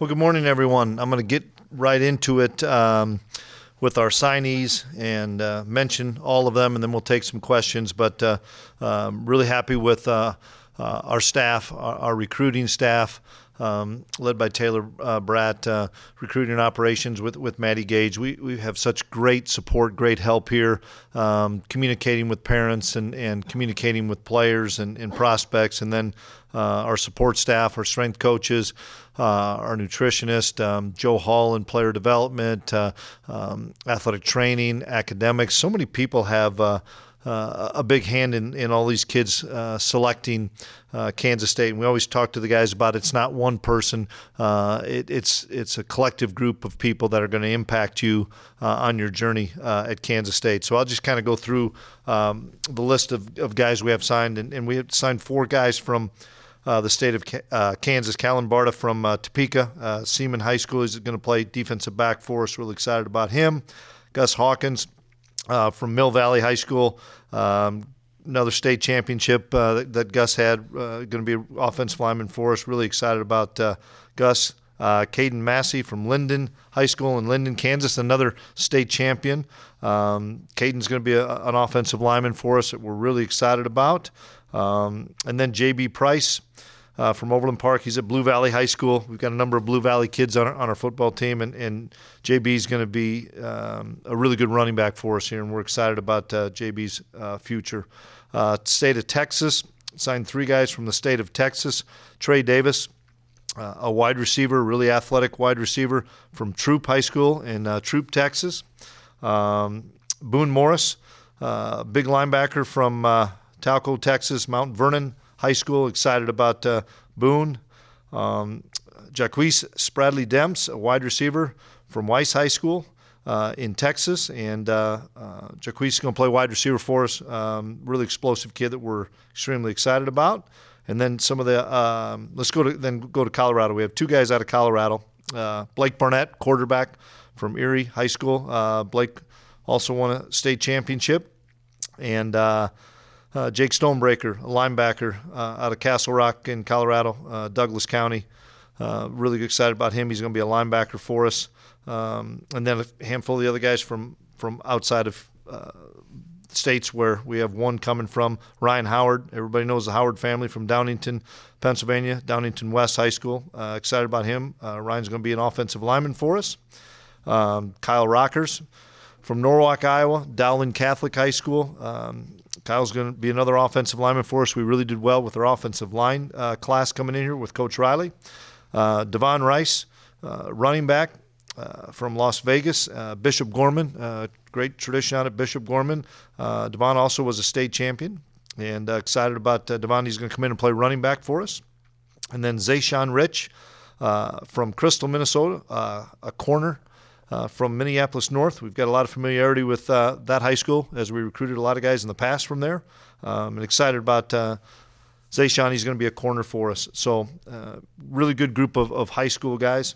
Well, good morning, everyone. I'm going to get right into it with our signees and mention all of them, and then we'll take some questions. But really happy with our staff, our recruiting staff, led by Taylor Bratt, recruiting operations with Maddie Gage. We have such great support, great help here, communicating with parents and communicating with players and prospects, and then our support staff, our strength coaches, our nutritionist, Joe Hall in player development, athletic training, academics. So many people have a big hand in all these kids selecting Kansas State. And we always talk to the guys about it's not one person. It's a collective group of people that are going to impact you on your journey at Kansas State. So I'll just kind of go through the list of guys we have signed. And we have signed 4 guys from the state of Kansas. Callan Barta from Topeka, Seaman High School. He's going to play defensive back for us. Really excited about him. Gus Hawkins from Mill Valley High School, another state championship that Gus had, going to be an offensive lineman for us. Really excited about Gus. Caden Massey from Linden High School in Linden, Kansas, another state champion. Caden's going to be an offensive lineman for us that we're really excited about. And then J.B. Price from Overland Park. He's at Blue Valley High School. We've got a number of Blue Valley kids on our football team, and JB is going to be a really good running back for us here, and we're excited about JB's future. State of Texas, signed 3 guys from the state of Texas. Trey Davis, a wide receiver, really athletic wide receiver from Troop High School in Troop, Texas. Boone Morris, big linebacker from Talco, Texas, Mount Vernon High School. Excited about Boone. Jaquise Spradley Demps, a wide receiver from Weiss High School in Texas, and Jaquise is going to play wide receiver for us. Really explosive kid that we're extremely excited about. And then some of the let's go to Colorado. We have 2 guys out of Colorado. Blake Barnett, quarterback from Erie High School. Blake also won a state championship, and Jake Stonebreaker, a linebacker out of Castle Rock in Colorado, Douglas County. Really excited about him. He's going to be a linebacker for us. And then a handful of the other guys from outside of states where we have one coming from. Ryan Howard. Everybody knows the Howard family from Downington, Pennsylvania, Downington West High School. Excited about him. Ryan's going to be an offensive lineman for us. Kyle Rockers from Norwalk, Iowa, Dowling Catholic High School. Kyle's going to be another offensive lineman for us. We really did well with our offensive line class coming in here with Coach Riley. Devon Rice, running back from Las Vegas. Bishop Gorman, great tradition out at Bishop Gorman. Devon also was a state champion, and excited about Devon. He's going to come in and play running back for us. And then Zayshawn Rich from Crystal, Minnesota, a corner. From Minneapolis North. We've got a lot of familiarity with that high school as we recruited a lot of guys in the past from there. And excited about Zayshawn. He's going to be a corner for us. So really good group of high school guys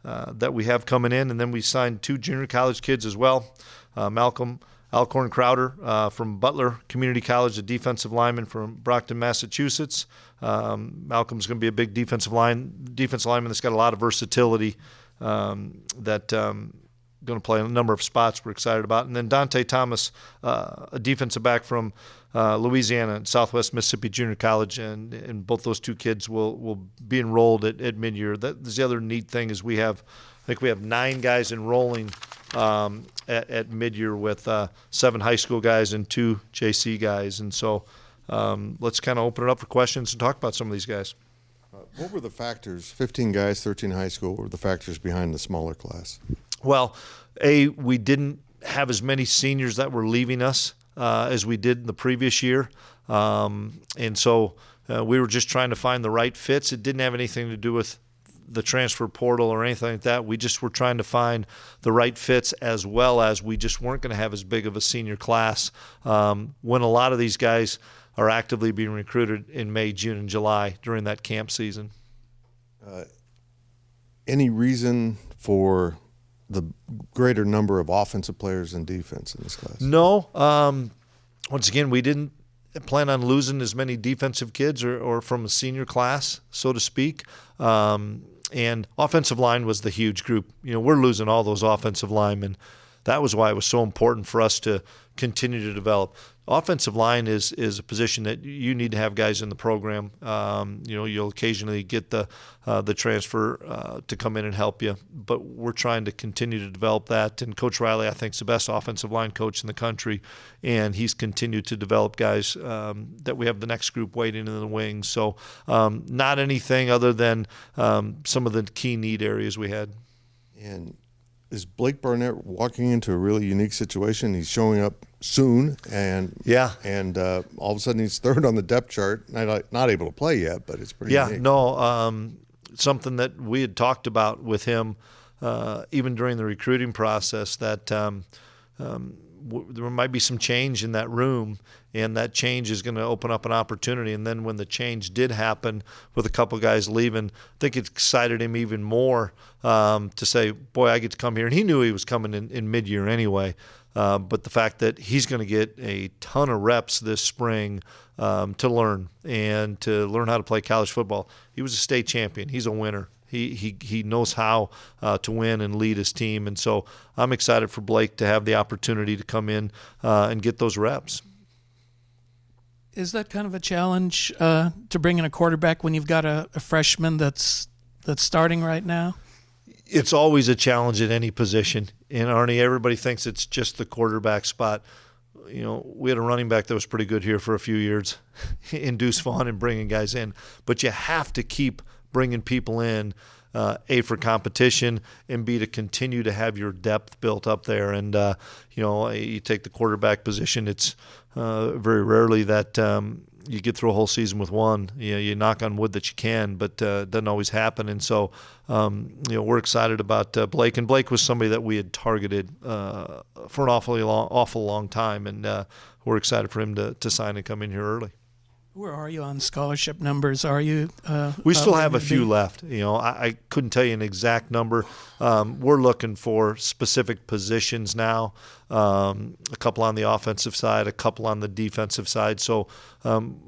that we have coming in. And then we signed 2 junior college kids as well. Malcolm Alcorn Crowder from Butler Community College, a defensive lineman from Brockton, Massachusetts. Malcolm's going to be a big defensive lineman that's got a lot of versatility that going to play in a number of spots we're excited about. And then Dante Thomas, a defensive back from Louisiana, Southwest Mississippi Junior College, and both those 2 kids will be enrolled at mid-year. That's the other neat thing is I think we have 9 guys enrolling at mid-year with 7 high school guys and 2 JC guys. And so let's kind of open it up for questions and talk about some of these guys. What were the factors, 15 guys, 13 high school, what were the factors behind the smaller class? Well, we didn't have as many seniors that were leaving us as we did in the previous year. And so we were just trying to find the right fits. It didn't have anything to do with the transfer portal or anything like that. We just were trying to find the right fits, as well as we just weren't going to have as big of a senior class when a lot of these guys are actively being recruited in May, June, and July during that camp season. Any reason for the greater number of offensive players than defense in this class? No. Once again, we didn't plan on losing as many defensive kids or from a senior class, so to speak. And offensive line was the huge group. We're losing all those offensive linemen. That was why it was so important for us to continue to develop. Offensive line is a position that you need to have guys in the program. You'll occasionally get the transfer to come in and help you, but we're trying to continue to develop that. And Coach Riley, I think, is the best offensive line coach in the country, and he's continued to develop guys that we have the next group waiting in the wings. So not anything other than some of the key need areas we had. And is Blake Barnett walking into a really unique situation? He's showing up soon, and all of a sudden he's third on the depth chart. Not able to play yet, but it's pretty unique. Something that we had talked about with him even during the recruiting process, that there might be some change in that room, and that change is going to open up an opportunity. And then when the change did happen with a couple guys leaving, I think it excited him even more to say, boy, I get to come here. And he knew he was coming in mid-year anyway. But the fact that he's going to get a ton of reps this spring to learn how to play college football. He was a state champion. He's a winner. He knows how to win and lead his team. And so I'm excited for Blake to have the opportunity to come in and get those reps. Is that kind of a challenge to bring in a quarterback when you've got a freshman that's starting right now? It's always a challenge at any position. And Arnie, everybody thinks it's just the quarterback spot. We had a running back that was pretty good here for a few years in Deuce Vaughn and bringing guys in. But you have to keep bringing people in, A, for competition, and B, to continue to have your depth built up there. And, you take the quarterback position, it's very rarely that you get through a whole season with one. You knock on wood that you can, but it doesn't always happen. And so, we're excited about Blake. And Blake was somebody that we had targeted for an awful long time, and we're excited for him to sign and come in here early. Where are you on scholarship numbers? Are you? We still have a few left. I couldn't tell you an exact number. We're looking for specific positions now. A couple on the offensive side, a couple on the defensive side. So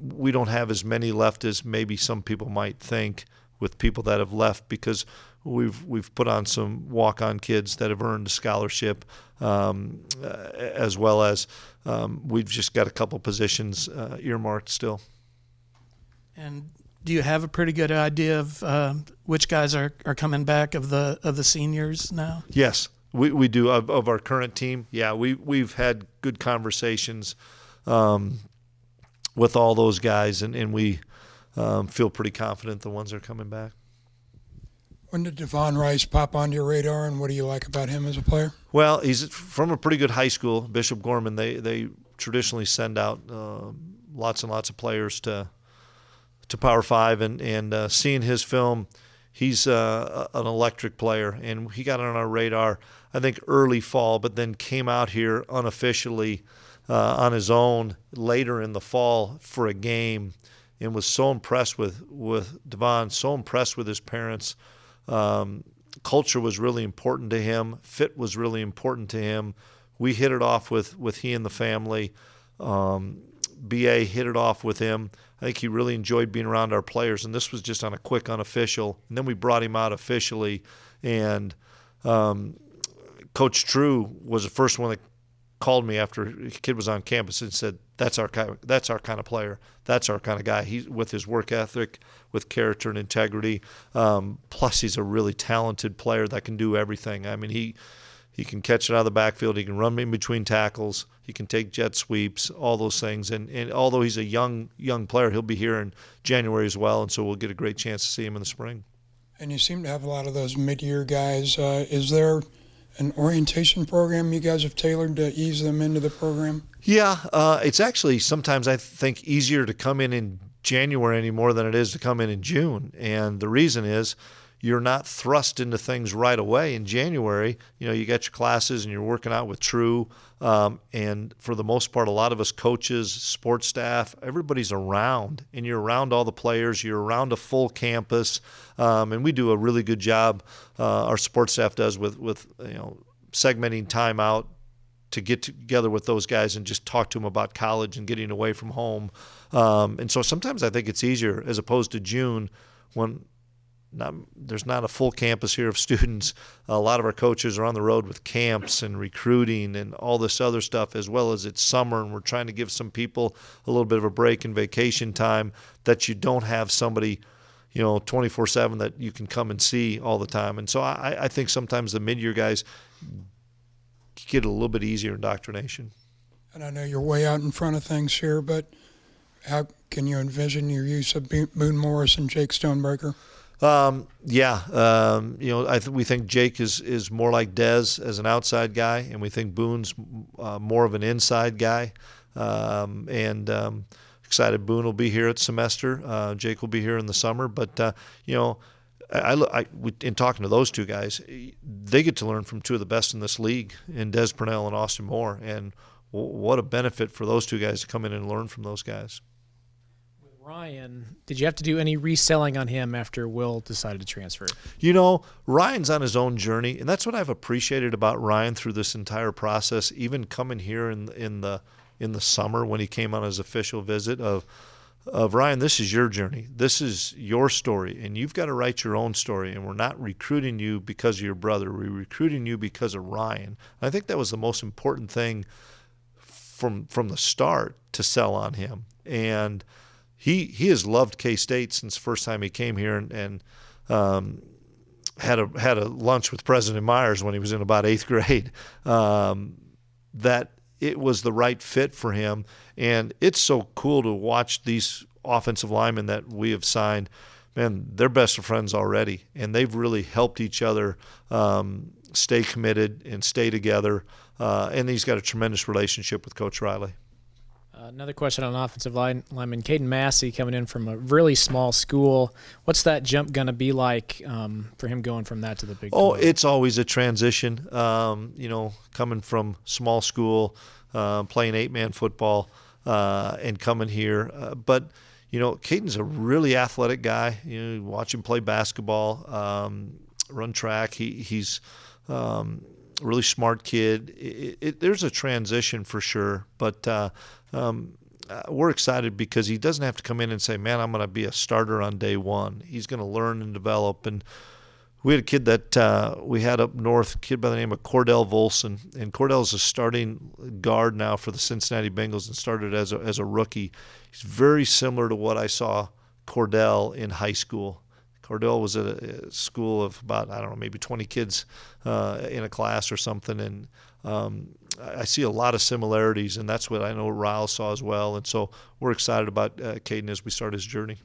we don't have as many left as maybe some people might think with people that have left, because we've put on some walk-on kids that have earned a scholarship, as well as we've just got a couple positions earmarked still. And do you have a pretty good idea of which guys are coming back of the seniors now? Yes, we do of our current team. Yeah, we've had good conversations with all those guys, and we feel pretty confident the ones that are coming back. When did Devon Rice pop onto your radar, and what do you like about him as a player? Well, he's from a pretty good high school, Bishop Gorman. They traditionally send out lots and lots of players to Power 5, and seeing his film, he's an electric player, and he got on our radar, I think, early fall, but then came out here unofficially on his own later in the fall for a game, and was so impressed with Devon, so impressed with his parents. Culture was really important to him. Fit was really important to him. We hit it off with he and the family. BA hit it off with him. I think he really enjoyed being around our players, and this was just on a quick unofficial. And then we brought him out officially, and Coach True was the first one that called me after a kid was on campus and said, that's our kind of player. That's our kind of guy. He's with his work ethic, with character and integrity. Plus, he's a really talented player that can do everything. I mean, he can catch it out of the backfield. He can run in between tackles. He can take jet sweeps, all those things. And although he's a young player, he'll be here in January as well, and so we'll get a great chance to see him in the spring. And you seem to have a lot of those mid-year guys. Is there an orientation program you guys have tailored to ease them into the program? Yeah, it's actually sometimes I think easier to come in January anymore than it is to come in June. And the reason is you're not thrust into things right away in January. You got your classes and you're working out with True. And for the most part, a lot of us coaches, sports staff, everybody's around, and you're around all the players. You're around a full campus. And we do a really good job, our sports staff does, with segmenting time out to get together with those guys and just talk to them about college and getting away from home. And so sometimes I think it's easier as opposed to June, when there's not a full campus here of students. A lot of our coaches are on the road with camps and recruiting and all this other stuff, as well as it's summer, and we're trying to give some people a little bit of a break in vacation time, that you don't have somebody 24/7 that you can come and see all the time. And so I think sometimes the mid-year guys get a little bit easier indoctrination. And I know you're way out in front of things here, but how can you envision your use of Boone Morris and Jake Stonebreaker? We think Jake is more like Dez as an outside guy, and we think Boone's more of an inside guy. Excited Boone will be here at semester. Jake will be here in the summer. But, in talking to those two guys, they get to learn from two of the best in this league, in Des Purnell and Austin Moore. And what a benefit for those two guys to come in and learn from those guys. With Ryan, did you have to do any reselling on him after Will decided to transfer? Ryan's on his own journey, and that's what I've appreciated about Ryan through this entire process, even coming here in the summer when he came on his official visit of Ryan, this is your journey. This is your story, and you've got to write your own story, and we're not recruiting you because of your brother. We're recruiting you because of Ryan. I think that was the most important thing from the start to sell on him. And he has loved K-State since the first time he came here and had a lunch with President Myers when he was in about 8th grade. That it was the right fit for him. And it's so cool to watch these offensive linemen that we have signed. Man, they're best of friends already, and they've really helped each other stay committed and stay together. And he's got a tremendous relationship with Coach Riley. Another question on offensive lineman. Caden Massey coming in from a really small school. What's that jump going to be like for him going from that to the Big 12? It's always a transition, coming from small school, playing 8-man football, and coming here. But Caden's a really athletic guy. Watch him play basketball, run track. He's a really smart kid. There's a transition for sure, but we're excited because he doesn't have to come in and say, man, I'm going to be a starter on day one. He's going to learn and develop. And we had a kid that we had up north, a kid by the name of Cordell Volson. And Cordell's a starting guard now for the Cincinnati Bengals and started as a rookie. He's very similar to what I saw Cordell in high school. Cordell was at a school of about, maybe 20 kids in a class or something. And I see a lot of similarities, and that's what I know Ryle saw as well. And so we're excited about Caden as we start his journey.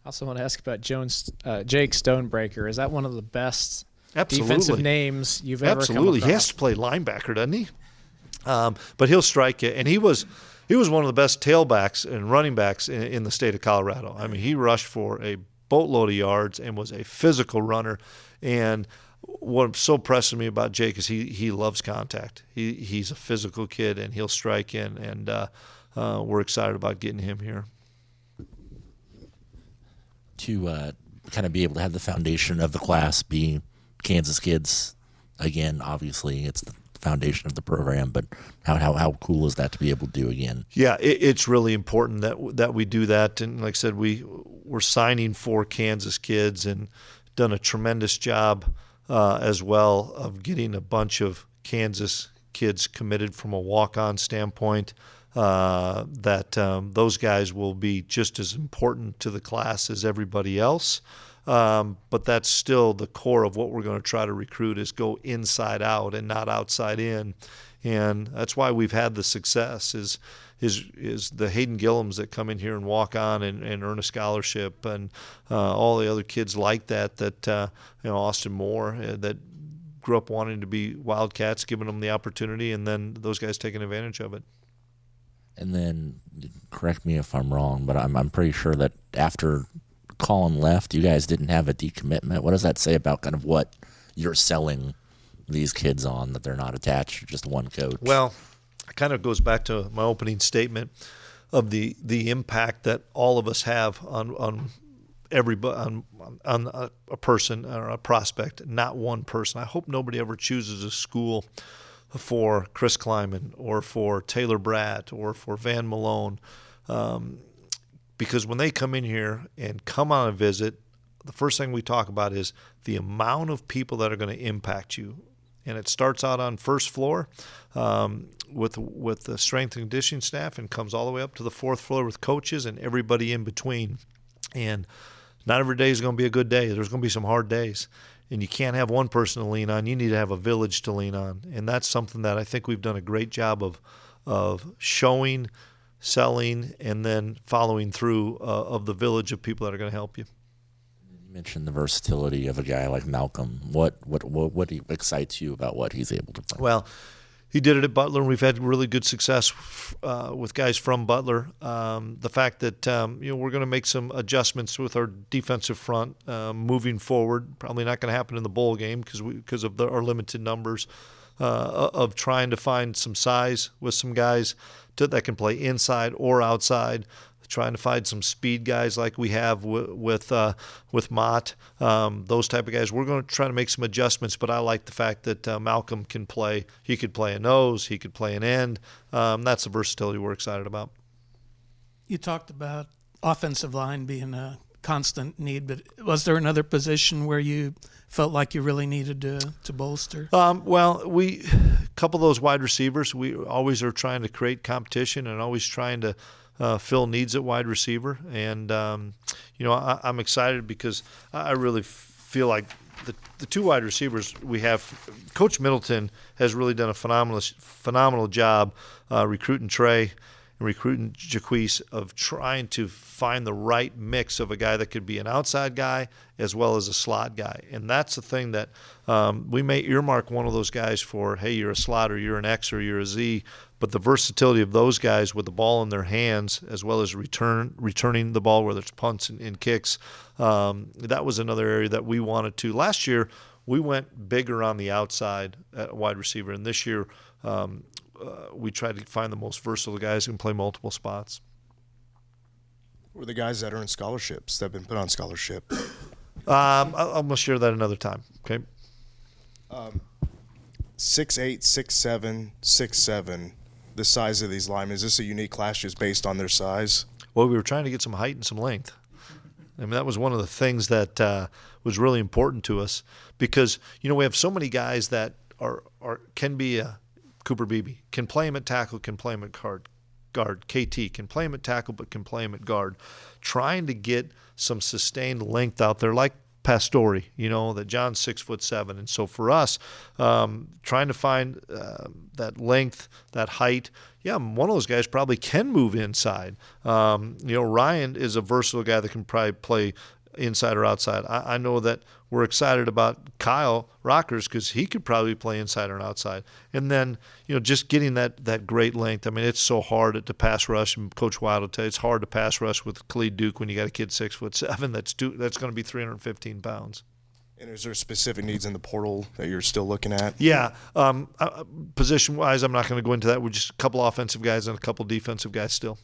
I also want to ask about Jake Stonebreaker. Is that one of the best Absolutely. defensive names you've ever come across? He has to play linebacker, doesn't he? But he'll strike you. And he was one of the best tailbacks and running backs in the state of Colorado. I mean, he rushed for a boatload of yards and was a physical runner. And what so impresses me about Jake is he loves contact. He's a physical kid, and he'll strike in, and we're excited about getting him here. To kind of be able to have the foundation of the class be Kansas kids, again, obviously it's the foundation of the program, but how cool is that to be able to do again? Yeah, it's really important that we do that. And like I said, we're signing 4 Kansas kids and done a tremendous job as well of getting a bunch of Kansas kids committed from a walk-on standpoint. Those guys will be just as important to the class as everybody else. But that's still the core of what we're going to try to recruit is go inside out and not outside in. And that's why we've had the success is the Hayden Gillums that come in here and walk on and earn a scholarship, and all the other kids like that Austin Moore that grew up wanting to be Wildcats, giving them the opportunity, and then those guys taking advantage of it. And then, correct me if I'm wrong, but I'm pretty sure that after Colin left, you guys didn't have a decommitment. What does that say about kind of what you're selling these kids on, that they're not attached to just one coach? Well, it kind of goes back to my opening statement of the impact that all of us have on everybody, on a person or a prospect, not one person. I hope nobody ever chooses a school for Chris Klieman or for Taylor Bratt or for Van Malone, because when they come in here and come on a visit, the first thing we talk about is the amount of people that are going to impact you. And it starts out on first floor with the strength and conditioning staff and comes all the way up to the fourth floor with coaches and everybody in between. And not every day is going to be a good day. There's going to be some hard days. And you can't have one person to lean on. You need to have a village to lean on. And that's something that I think we've done a great job of showing, selling, and then following through of the village of people that are going to help you. You mentioned the versatility of a guy like Malcolm. What excites you about what he's able to bring? Well, he did it at Butler, and we've had really good success with guys from Butler. The fact that we're going to make some adjustments with our defensive front moving forward. Probably not going to happen in the bowl game because of our limited numbers. Of trying to find some size with some guys that can play inside or outside. Trying to find some speed guys like we have with Mott, those type of guys. We're going to try to make some adjustments, but I like the fact that Malcolm can play. He could play a nose. He could play an end. That's the versatility we're excited about. You talked about offensive line being a constant need, but was there another position where you felt like you really needed to bolster? Well, a couple of those wide receivers, we always are trying to create competition and always trying to fill needs at wide receiver. And, I'm excited because I really feel like the two wide receivers we have, Coach Middleton has really done a phenomenal job recruiting Trey and recruiting Jaquise of trying to find the right mix of a guy that could be an outside guy as well as a slot guy. And that's the thing that we may earmark one of those guys for, hey, you're a slot or you're an X or you're a Z, but the versatility of those guys with the ball in their hands as well as returning the ball, whether it's punts and kicks, that was another area that we wanted to. Last year, we went bigger on the outside at wide receiver, and this year we tried to find the most versatile guys who can play multiple spots. Who are the guys that earn scholarships, that have been put on scholarship? I'm going to share that another time, okay? 6'8", 6'7", 6'7", the size of these linemen. Is this a unique class just based on their size? Well, we were trying to get some height and some length. I mean, that was one of the things that was really important to us because, we have so many guys that can be a Cooper Beebe, can play him at tackle, can play him at guard. KT can play him at tackle, but can play him at guard. Trying to get some sustained length out there, like Pastore, that John's 6'7", and so for us, trying to find that length, that height. Yeah, one of those guys probably can move inside. Ryan is a versatile guy that can probably play inside or outside. I know that we're excited about Kyle Rockers because he could probably play inside or outside. And then, just getting that great length. I mean, it's so hard to pass rush, and Coach Wild will tell you it's hard to pass rush with Khalid Duke when you got a kid 6'7" that's going to be 315 pounds. And is there specific needs in the portal that you're still looking at? Yeah. Position-wise, I'm not going to go into that. We're just a couple offensive guys and a couple defensive guys still.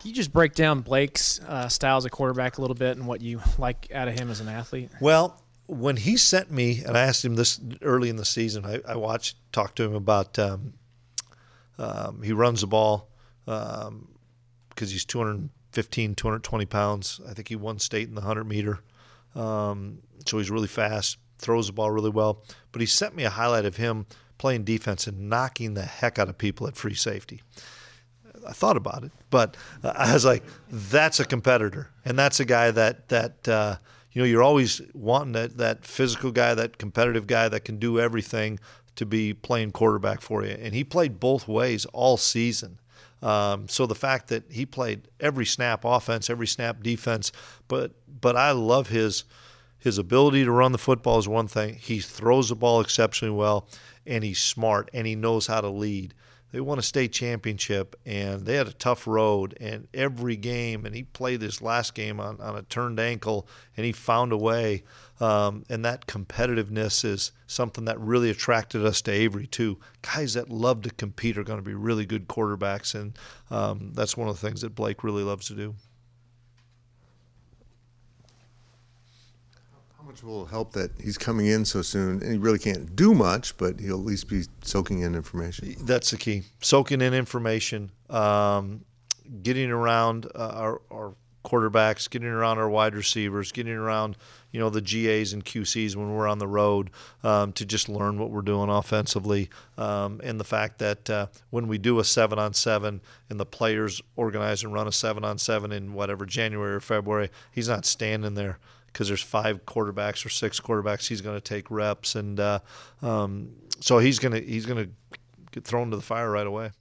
Can you just break down Blake's style as a quarterback a little bit and what you like out of him as an athlete? Well, when he sent me, and I asked him this early in the season, I talked to him about he runs the ball because he's 215, 220 pounds. I think he won state in the 100-meter. So he's really fast, throws the ball really well. But he sent me a highlight of him playing defense and knocking the heck out of people at free safety. I thought about it, but I was like, that's a competitor. And that's a guy that you're always wanting that physical guy, that competitive guy that can do everything to be playing quarterback for you. And he played both ways all season. So the fact that he played every snap offense, every snap defense, but I love his ability to run the football is one thing. He throws the ball exceptionally well, and he's smart, and he knows how to lead. They won a state championship, and they had a tough road, and every game, and he played this last game on a turned ankle, and he found a way. And that competitiveness is something that really attracted us to Avery, too. Guys that love to compete are going to be really good quarterbacks, and that's one of the things that Blake really loves to do. much will it help that he's coming in so soon, and he really can't do much, but he'll at least be soaking in information. That's the key. Soaking in information, getting around our quarterbacks, getting around our wide receivers, getting around the GAs and QCs when we're on the road, to just learn what we're doing offensively, and the fact that when we do a 7-on-7 and the players organize and run a 7-on-7 in whatever January or February, he's not standing there because there's 5 quarterbacks or 6 quarterbacks. He's going to take reps, and so he's going to get thrown to the fire right away.